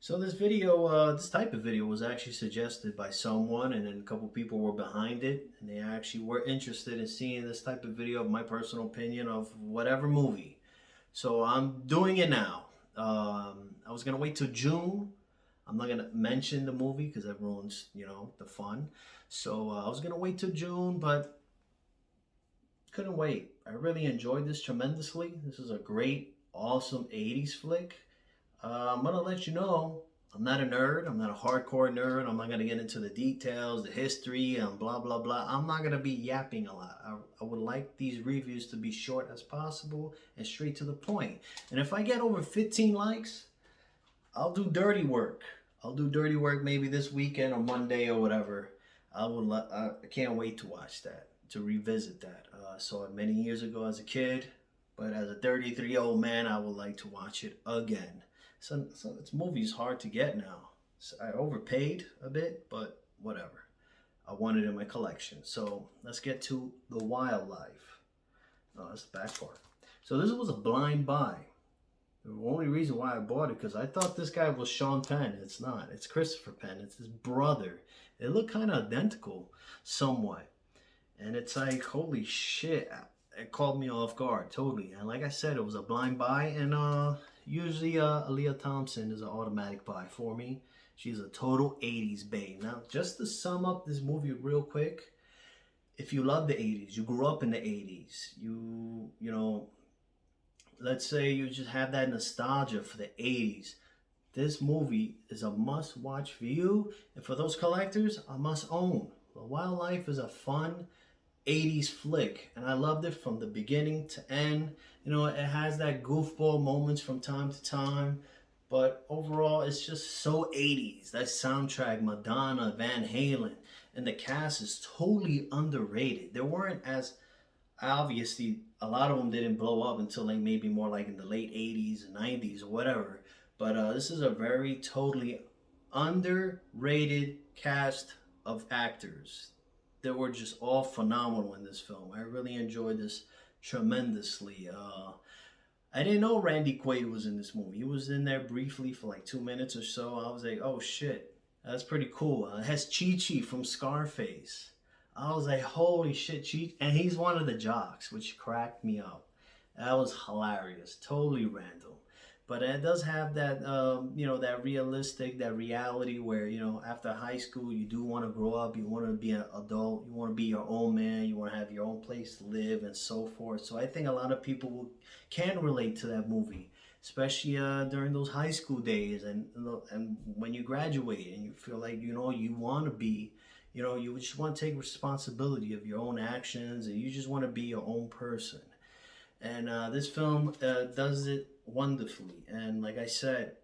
So this video, this type of video was actually suggested by someone, and then a couple people were behind it, and they actually were interested in seeing this type of video of my personal opinion of whatever movie. So I'm doing it now. I was gonna wait till June. I'm not gonna mention the movie because that ruins, the fun. So I was gonna wait till June, but couldn't wait. I really enjoyed this tremendously. This is a great, awesome 80s flick. I'm gonna let you know, I'm not a nerd. I'm not a hardcore nerd. I'm not gonna get into the details, the history, and blah blah blah. I'm not gonna be yapping a lot. I would like these reviews to be short as possible and straight to the point. And if I get over 15 likes, I'll do dirty work. I'll do dirty work maybe this weekend or Monday or whatever. I can't wait to watch that, to revisit that. I saw it many years ago as a kid, but as a 33-year-old man, I would like to watch it again. So this movie's hard to get now. So I overpaid a bit, but whatever. I want it in my collection. So let's get to the wildlife. No, that's the back part. So this was a blind buy. The only reason why I bought it because I thought this guy was Sean Penn. It's not. It's Christopher Penn. It's his brother. They look kind of identical, somewhat. And it's like, holy shit. It caught me off guard, totally. And like I said, it was a blind buy. And usually Aaliyah Thompson is an automatic buy for me. She's a total 80s babe. Now, just to sum up this movie real quick, if you love the 80s, you grew up in the 80s, you know, let's say you just have that nostalgia for the 80s, this movie is a must-watch for you. And for those collectors, a must-own. The Wildlife is a fun 80s flick, and I loved it from the beginning to end. It has that goofball moments from time to time, but overall it's just so 80s. That soundtrack, Madonna, Van Halen, and the cast is totally underrated. They weren't as, obviously a lot of them didn't blow up until like maybe more like in the late 80s and 90s or whatever, but this is a very totally underrated cast of actors. They were just all phenomenal in this film. I really enjoyed this tremendously. I didn't know Randy Quaid was in this movie. He was in there briefly for like 2 minutes or so. I was like, oh shit, that's pretty cool. It has Chi-Chi from Scarface. I was like, holy shit, Chi. And he's one of the jocks, which cracked me up. That was hilarious. Totally random. But it does have that, that realistic, that reality where, after high school, you do want to grow up. You want to be an adult. You want to be your own man. You want to have your own place to live and so forth. So I think a lot of people can relate to that movie, especially during those high school days and when you graduate and you feel like, you want to be, you just want to take responsibility of your own actions and you just want to be your own person. And this film does it wonderfully. And like I said,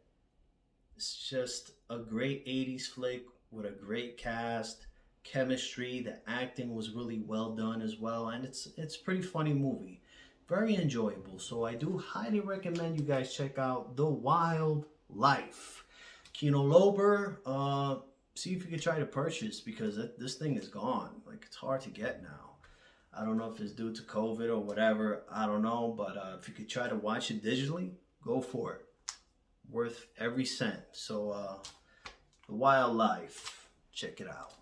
it's just a great 80s flick with a great cast, chemistry. The acting was really well done as well. And it's a pretty funny movie. Very enjoyable. So I do highly recommend you guys check out The Wildlife. Kino Lorber, see if you can try to purchase because this thing is gone. Like, it's hard to get now. I don't know if it's due to COVID or whatever. I don't know. But if you could try to watch it digitally, go for it. Worth every cent. So, The Wildlife. Check it out.